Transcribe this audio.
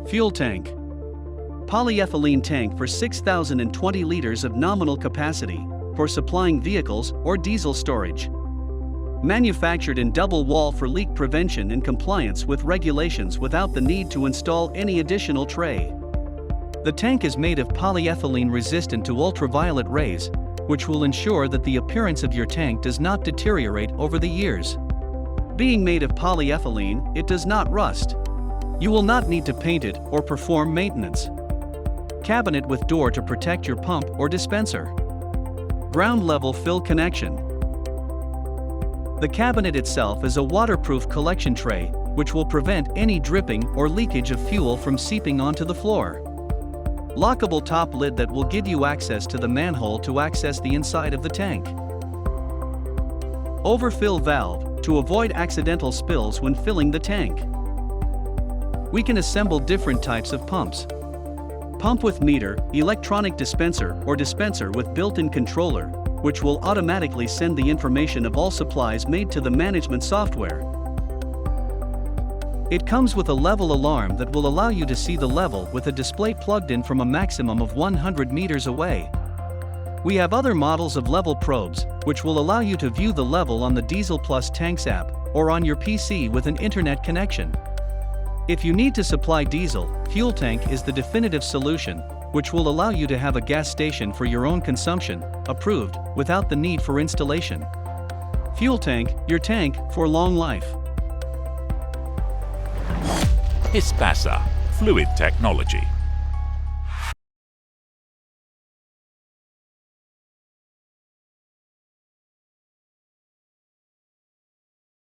Fuel tank. Polyethylene tank for 6,020 liters of nominal capacity, for supplying vehicles or diesel storage. Manufactured in double wall for leak prevention and compliance with regulations without the need to install any additional tray. The tank is made of polyethylene resistant to ultraviolet rays, which will ensure that the appearance of your tank does not deteriorate over the years. Being made of polyethylene, it does not rust. You will not need to paint it or perform maintenance. Cabinet with door to protect your pump or dispenser. Ground level fill connection. The cabinet itself is a waterproof collection tray, which will prevent any dripping or leakage of fuel from seeping onto the floor. Lockable top lid that will give you access to the manhole to access the inside of the tank. Overfill valve, to avoid accidental spills when filling the tank. We can assemble different types of pumps. Pump with meter, electronic dispenser or dispenser with built-in controller, which will automatically send the information of all supplies made to the management software. It comes with a level alarm that will allow you to see the level with a display plugged in from a maximum of 100 meters away. We have other models of level probes, which will allow you to view the level on the Diesel Plus Tanks app or on your PC with an internet connection. If you need to supply diesel, Fuel Tank is the definitive solution, which will allow you to have a gas station for your own consumption, approved, without the need for installation. Fuel Tank, your tank for long life. GESPASA, fluid technology.